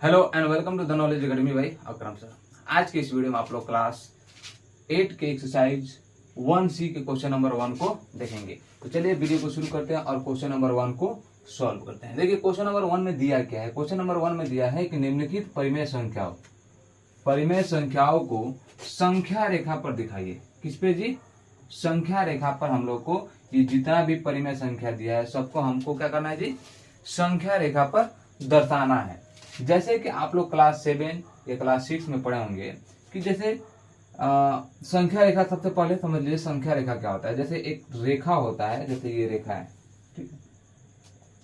Hello and welcome to the knowledge academy भाई Akram sir. आज के इस वीडियो में आप लोग क्लास 8 के एक्सरसाइज 1C के क्वेश्चन नंबर 1 को देखेंगे। तो चलिए वीडियो को शुरू करते हैं और क्वेश्चन नंबर 1 को सॉल्व करते हैं। देखिए क्वेश्चन नंबर 1 में दिया क्या है। क्वेश्चन नंबर 1 में दिया है कि निम्नलिखित परिमेय संख्याओं को संख्या रेखा पर दिखाइए। किस पे जी? संख्या रेखा पर हम लोग को ये जितना भी परिमेय संख्या दिया है सबको हमको क्या करना है जी? संख्या रेखा पर दर्शाना है। जैसे कि आप लोग क्लास 7 या क्लास 6 में पढ़े होंगे कि जैसे संख्या रेखा, सबसे पहले समझ लीजिए संख्या रेखा क्या होता है। जैसे एक रेखा होता है, जैसे ये रेखा है, ठीक है,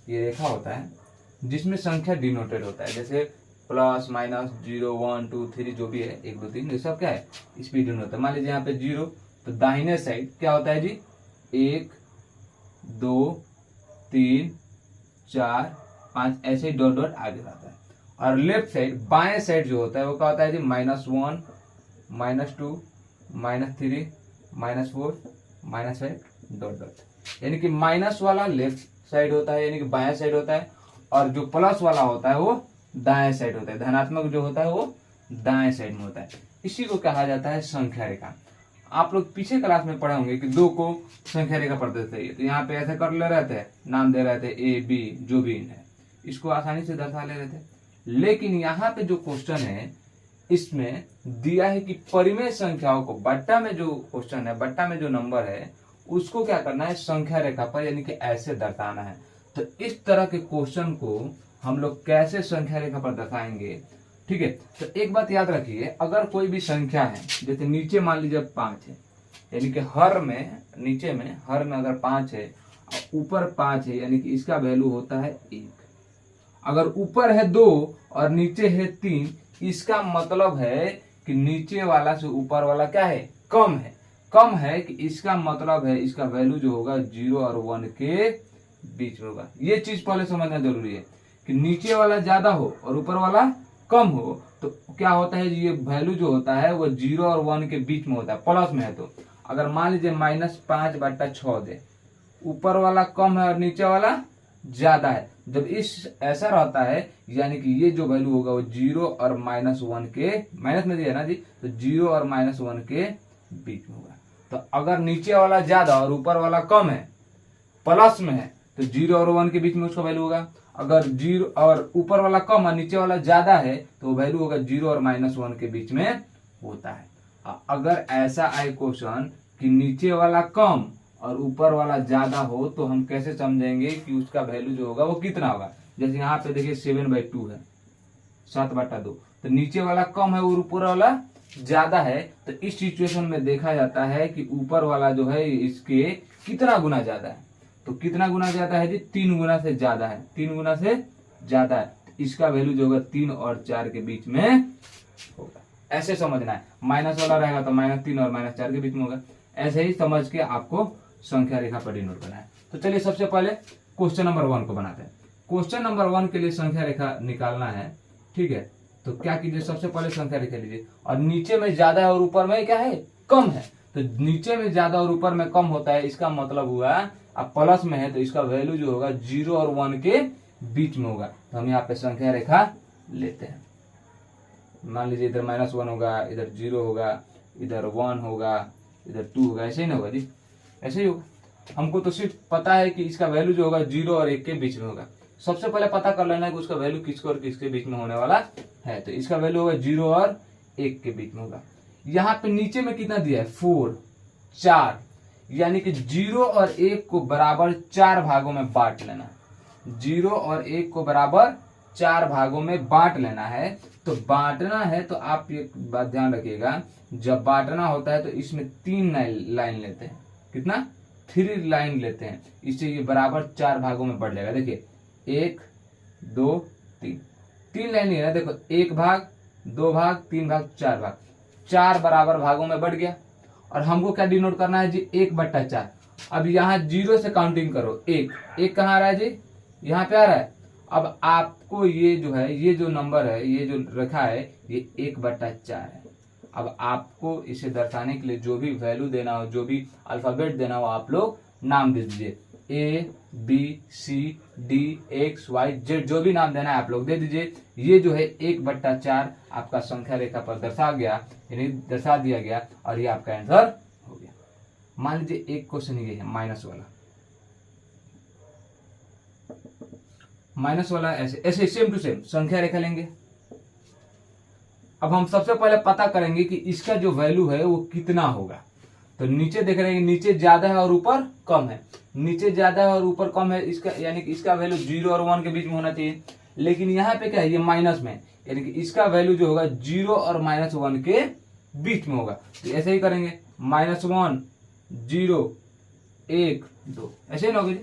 ये रेखा होता है जिसमें संख्या डिनोटेड होता है, जैसे प्लस माइनस 0 1 2 3 जो भी है 1 2 3 ये सब क्या है स्पीड होता है। मान लीजिए यहाँ पे 0 तो दाहिने साइड क्या होता है जी? 1 2 3 4 5 ऐसे ही डॉट डॉट आगे जाता है। और लेफ्ट साइड बाएं साइड जो होता है वो क्या होता है जी? -1 -2 -3 -4 -5 डॉट डॉट। यानी कि माइनस वाला लेफ्ट साइड होता है, यानी कि बाएं साइड होता है, और जो प्लस वाला होता है वो दाएं साइड होता है। धनात्मक जो होता है वो दाएं साइड में होता है। इसी को कहा जाता है संख्या रेखा। आप लोग पीछे क्लास में पढ़े होंगे कि 2 को संख्या रेखा पर दर्शाइए, तो यहाँ पे ऐसे कर ले रहे थे, नाम दे रहे थे ए बी जो भी है, इसको आसानी से दर्शा ले रहे थे। लेकिन यहाँ पे जो क्वेश्चन है इसमें दिया है कि परिमेय संख्याओं को, बट्टा में जो क्वेश्चन है, बट्टा में जो नंबर है उसको क्या करना है? संख्या रेखा पर, यानी कि ऐसे दर्शाना है। तो इस तरह के क्वेश्चन को हम लोग कैसे संख्या रेखा पर दर्शाएंगे? ठीक है, तो एक बात याद रखिए, अगर कोई भी संख्या है, जैसे नीचे मान लीजिए 5 है, यानी कि हर में, नीचे में हर में अगर 5 है, ऊपर 5 है, यानी कि इसका वैल्यू होता है 1। अगर ऊपर है 2 और नीचे है 3, इसका मतलब है कि नीचे वाला से ऊपर वाला क्या है? कम है। कम है कि इसका मतलब है इसका वैल्यू जो होगा 0 और 1 के बीच में होगा। ये चीज पहले समझना जरूरी है कि नीचे वाला ज्यादा हो और ऊपर वाला कम हो तो क्या होता है? ये वैल्यू जो होता है वो 0 और 1 के बीच में होता है, प्लस में है। तो अगर मान लीजिए -5/6 दे, ऊपर वाला कम है और नीचे वाला ज्यादा है, जब इस ऐसा रहता है यानी कि ये जो वैल्यू होगा वो 0 और -1 के, माइनस में दिया ना जी, तो 0 और -1 के बीच में होगा। तो अगर नीचे वाला ज्यादा और ऊपर वाला कम है, प्लस में है, तो 0 और 1 के बीच में उसका वैल्यू होगा। अगर 0 और ऊपर वाला कम और नीचे वाला ज्यादा है तो वो वैल्यू होगा 0 और -1 के बीच में होता है। अगर ऐसा आए क्वेश्चन कि नीचे वाला कम और ऊपर वाला ज्यादा हो तो हम कैसे समझेंगे कि उसका वैल्यू जो होगा वो कितना होगा? जैसे यहाँ पे देखिए 7/2 है, 7/2, तो नीचे वाला कम है और ऊपर वाला ज्यादा है, तो इस सिचुएशन में देखा जाता है कि ऊपर वाला जो है इसके कितना गुना ज्यादा है। तो कितना गुना ज्यादा है जी? 3 गुना से ज्यादा है, 3 गुना से ज्यादा है। तो इसका वैल्यू जो होगा 3 और 4 के बीच में होगा। ऐसे समझना है। माइनस वाला रहेगा तो -3 और -4 के बीच में होगा। ऐसे ही समझ के आपको संख्या रेखा पर डिनोट करना है। तो चलिए सबसे पहले क्वेश्चन नंबर 1 को बनाते हैं। क्वेश्चन नंबर 1 के लिए संख्या रेखा निकालना है, ठीक है। तो क्या कीजिए, सबसे पहले संख्या रेखा लीजिए, और नीचे में ज्यादा है और ऊपर में क्या है? कम है। तो नीचे में ज्यादा और ऊपर में कम होता है, इसका मतलब हुआ अब प्लस में है तो इसका वैल्यू जो होगा 0 और 1 के बीच में होगा। तो हम यहाँ पे संख्या रेखा लेते हैं। मान लीजिए इधर -1 होगा, इधर 0 होगा, इधर 1 होगा, इधर 2 होगा, ऐसे ही ना होगा जी? ऐसे ही होगा। हमको तो सिर्फ पता है कि इसका वैल्यू जो होगा 0 और 1 के बीच में होगा। सबसे पहले पता कर लेना है कि उसका वैल्यू किसके और किसके बीच में होने वाला है। तो इसका वैल्यू होगा 0 और 1 के बीच में होगा। यहाँ पे नीचे में कितना दिया है? 4 4, यानी कि 0 और 1 को बराबर 4 भागों में बांट लेना। 0 और 1 को बराबर 4 भागों में बांट लेना है। तो बांटना है तो आप एक बात ध्यान रखिएगा, जब बांटना होता है तो इसमें 3 लाइन लेते हैं। कितना? 3 लाइन लेते हैं। इससे ये बराबर 4 भागों में बढ़ जाएगा। देखिए 1 2 3, 3 लाइन है ना। देखो 1 भाग, 2 भाग, 3 भाग, 4 भाग, 4 बराबर भागों में बढ़ गया। और हमको क्या डिनोट करना है जी? 1/4। अब यहाँ 0 से काउंटिंग करो, 1 कहाँ आ रहा है जी? यहाँ पे आ रहा है। अब आपको ये जो है, ये जो नंबर है, ये जो रखा है, ये 1/4 है। अब आपको इसे दर्शाने के लिए जो भी वैल्यू देना हो, जो भी अल्फाबेट देना हो, आप लोग नाम दे दीजिए। A B C D X Y Z जो भी नाम देना है आप लोग दे दीजिए। ये जो है 1/4 आपका संख्या रेखा पर दर्शा गया, यानी दर्शा दिया गया, और ये आपका आंसर हो गया। मान लीजिए एक क्वेश्चन ये है माइनस वाला ऐसे ऐसे सेम टू सेम संख्या रेखा लेंगे। अब हम सबसे पहले पता करेंगे कि इसका जो वैल्यू है वो कितना होगा। तो नीचे देख रहे हैं, नीचे ज्यादा है और ऊपर कम है, नीचे ज्यादा है और ऊपर कम है, इसका यानी कि इसका वैल्यू 0 और 1 के बीच में होना चाहिए। लेकिन यहाँ पे क्या है, ये माइनस में, यानी कि इसका वैल्यू जो होगा 0 और -1 के बीच में होगा। तो ऐसे ही करेंगे, -1 0 1 2, ऐसे ही ना होगा जी।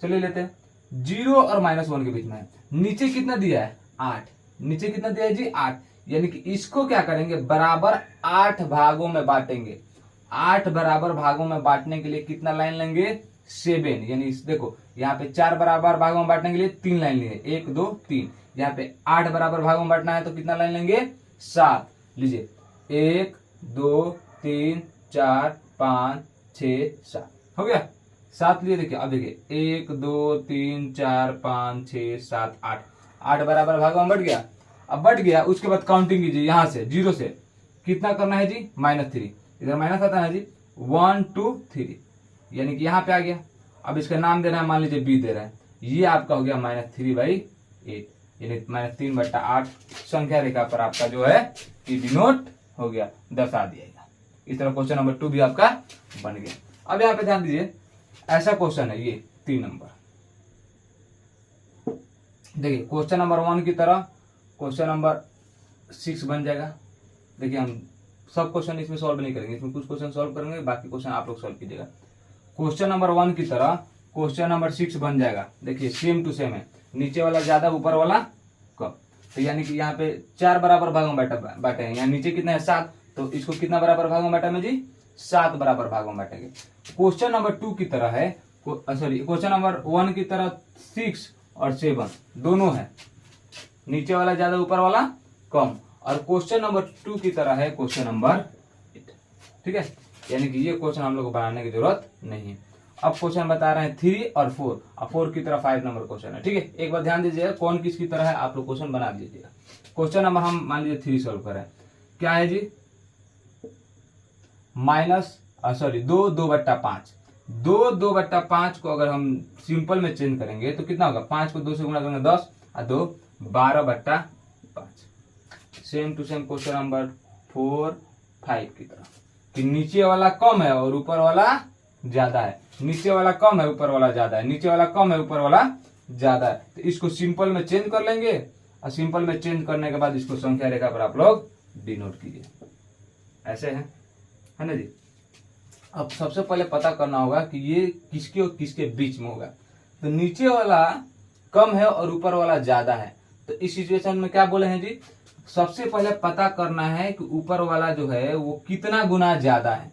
चलिए लेते हैं, 0 और -1 के बीच में है। नीचे कितना दिया है 8, नीचे कितना दिया है जी 8, यानी कि इसको क्या करेंगे बराबर 8 भागों में बांटेंगे। 8 बराबर भागों में बांटने के लिए कितना लाइन लेंगे 7, यानी देखो यहाँ पे 4 बराबर भागों में बांटने के लिए 3 लाइन लेंगे, 1 2 3। यहाँ पे 8 बराबर भागों में बांटना है तो कितना लाइन लेंगे 7। लीजिए 1 2 3 4 5 6 7 हो गया 7 लिए। देखिए अब देखिए 1 2 3 4 5 6 7 8, 8 बराबर भागों में बढ़ गया। अब बढ़ गया उसके बाद काउंटिंग कीजिए, यहाँ से 0 से कितना करना है जी -3, इधर माइनस आता है जी 1 2 3, यानी कि यहाँ पे आ गया। अब इसका नाम देना है, मान लीजिए बी दे रहा है, ये आपका हो गया -3/8, यानी -3/8 संख्या रेखा पर आपका जो है डिनोट हो गया, दर्शा दिएगा। इस तरह क्वेश्चन नंबर 2 भी आपका बन गया। अब यहाँ पे ध्यान दीजिए, ऐसा क्वेश्चन है ये 3 नंबर। देखिए क्वेश्चन नंबर 1 की तरह क्वेश्चन नंबर 6 बन जाएगा। देखिए हम सब क्वेश्चन इसमें सॉल्व नहीं करेंगे, इसमें कुछ क्वेश्चन सॉल्व करेंगे, बाकी क्वेश्चन आप लोग सॉल्व कीजिएगा। क्वेश्चन नंबर 1 की तरह क्वेश्चन नंबर 6 बन जाएगा। देखिए सेम टू सेम है, नीचे वाला ज्यादा ऊपर वाला कम। तो यानी कि यहाँ पे 4 बराबर भागों में बांटे हैं, यहाँ नीचे कितना है 7, तो इसको कितना बराबर भागों में बांटा में जी 7 बराबर भागों में बांटेंगे। क्वेश्चन नंबर 2 की तरह है, सॉरी क्वेश्चन नंबर 1 की तरह 6 और 7 दोनों है, नीचे वाला ज्यादा ऊपर वाला कम। और क्वेश्चन नंबर 2 की तरह है क्वेश्चन नंबर 8, ठीक है, यानी कि ये क्वेश्चन हम लोग को बनाने की जरूरत नहीं है। अब क्वेश्चन बता रहे हैं 3 और 4, और 4 की तरह 5 नंबर क्वेश्चन है, ठीक है। एक बार ध्यान दीजिएगा कौन किसकी तरह है, आप लोग क्वेश्चन बना दीजिएगा। क्वेश्चन नंबर हम मान लीजिए 3 सॉल्व करें, क्या है जी 2 2/5, 2 2/5 को अगर हम सिंपल में चेंज करेंगे तो कितना होगा, 5 को 2 से गुणा करेंगे 10 और 2 12/5। Same to same question number 4 5 की तरह, कि नीचे वाला कम है और ऊपर वाला ज्यादा है, नीचे वाला कम है ऊपर वाला ज्यादा है, नीचे वाला कम है ऊपर वाला ज्यादा है। तो इसको सिंपल में चेंज कर लेंगे, और सिंपल में चेंज करने के बाद इसको संख्या रेखा पर आप लोग डिनोट कीजिए, ऐसे है ना जी। अब सबसे पहले पता करना होगा कि ये किसके और किसके बीच में होगा। तो नीचे वाला कम है और ऊपर वाला ज्यादा है, तो इस सिचुएशन में क्या बोले हैं जी, सबसे पहले पता करना है कि ऊपर वाला जो है वो कितना गुना ज्यादा है।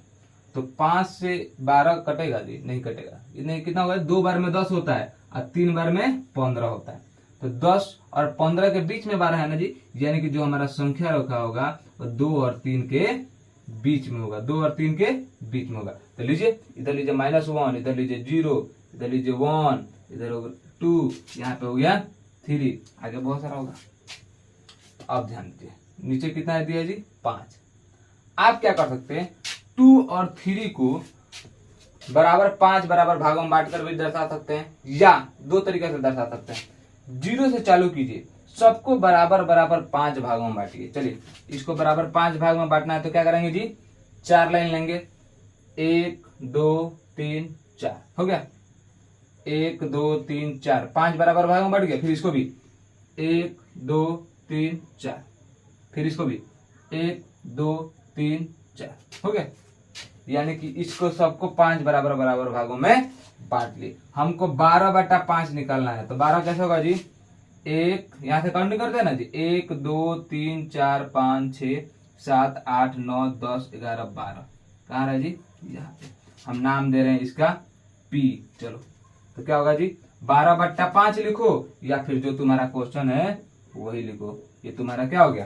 तो 5 से 12 कटेगा जी, नहीं कटेगा, इतने कितना होगा, 2 बार में 10 होता है और 3 बार में 15 होता है। तो 10 और 15 के बीच में 12 है ना जी, यानी कि जो हमारा संख्या रेखा होगा वो 2 और 3 के बीच में होगा, 2 और 3 के बीच में होगा। तो लीजिए इधर लीजिए -1, इधर लीजिए 0, इधर लीजिए 1, इधर होगा 2, यहाँ पे हो गया 3, आगे बहुत सारा होगा। अब ध्यान दीजिए नीचे कितना है दिया जी 5। आप क्या कर सकते हैं, 2 और 3 को बराबर 5 बराबर भागों में बांटकर भी दर्शा सकते हैं, या 2 तरीके से दर्शा सकते हैं। 0 से चालू कीजिए, सबको बराबर बराबर 5 भागों में बांटिए। चलिए इसको बराबर 5 भाग में बांटना है तो क्या करेंगे जी, 4 लाइन लेंगे, 1 2 3 4 हो गया, 1 2 3 4, 5 बराबर भागों में बांट गया। फिर इसको भी 1 2 3 4, फिर इसको भी 1 2 3 4 हो गया, यानी कि इसको सबको 5 बराबर बराबर भागों में बांट ली। हमको 12/5 निकालना है, तो 12 कैसे होगा जी, 1 यहां से काउंटिंग करते हैं ना जी, 1 2 3 4 5 6 7 8 9 10 11 12, कहाँ रहा जी, यहाँ पे। हम नाम दे रहे हैं इसका P। चलो तो क्या होगा जी, 12/5 लिखो, या फिर जो तुम्हारा क्वेश्चन है वही लिखो। ये तुम्हारा क्या हो गया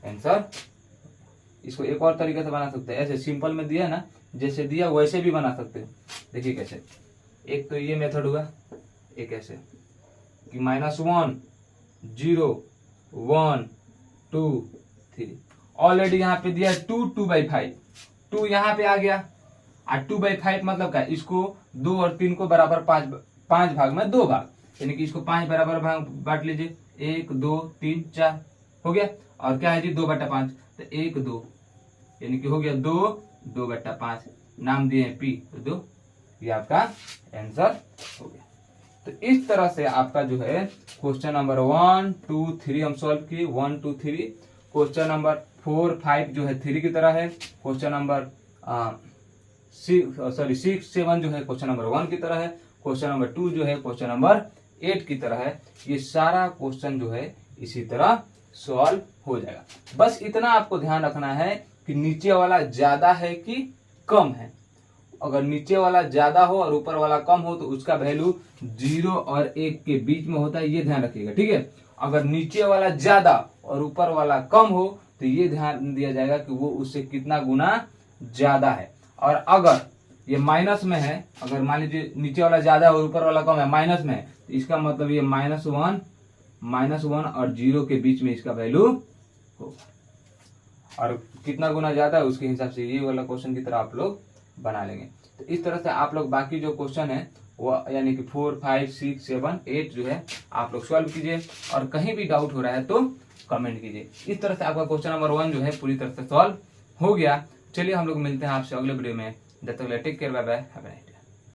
आंसर। इसको एक और तरीके से बना सकते हैं, ऐसे सिंपल में दिया ना, जैसे दिया वैसे भी बना सकते हैं। देखिए कैसे, एक तो ये मेथड हुआ, एक ऐसे कि -1 0 1 2 3। ऑलरेडी यहाँ पे दिया 2/5, 2 यहाँ पे आ गया, और 2/5 मतलब क्या, इसको 2 और 3 को बराबर 5 भाग में 2 भाग, यानी कि इसको 5 बराबर भाग बांट लीजिए, 1 2 3 4 हो गया। और क्या है जी 2/5, तो 1 2 यानी कि हो गया 2/5, नाम दिए हैं P, तो 2, ये आपका आंसर हो गया। तो इस तरह से आपका जो है क्वेश्चन नंबर 1 2 3 हम सॉल्व किए, 1 2 3। क्वेश्चन नंबर 4 5 जो है 3 की तरह है। क्वेश्चन नंबर 6 7 जो है क्वेश्चन नंबर 1 की तरह है। क्वेश्चन नंबर 2 जो है क्वेश्चन नंबर 8 की तरह है। ये सारा क्वेश्चन जो है इसी तरह सॉल्व हो जाएगा। बस इतना आपको ध्यान रखना है कि नीचे वाला ज्यादा है कि कम है। अगर नीचे वाला ज्यादा हो और ऊपर वाला कम हो तो उसका वैल्यू 0 और 1 के बीच में होता है, ये ध्यान रखिएगा, ठीक है। अगर नीचे वाला ज्यादा और ऊपर वाला कम हो तो ये ध्यान दिया जाएगा कि वो उससे कितना गुना ज्यादा है। और अगर ये माइनस में है, अगर मान लीजिए नीचे वाला ज्यादा और ऊपर वाला कम है, माइनस में है, तो इसका मतलब ये -1 और 0 के बीच में इसका वैल्यू होगा। और कितना गुना ज्यादा है उसके हिसाब से ये वाला क्वेश्चन की तरह आप लोग बना लेंगे। तो इस तरह से आप लोग बाकी जो क्वेश्चन है वो यानी कि 4 5 6 7 8 जो है आप लोग सॉल्व कीजिए, और कहीं भी डाउट हो रहा है तो कमेंट कीजिए। इस तरह से आपका क्वेश्चन नंबर 1 जो है पूरी तरह से सॉल्व हो गया। चलिए हम लोग मिलते हैं आपसे अगले वीडियो में, जब तक take care, bye bye, have a nice day.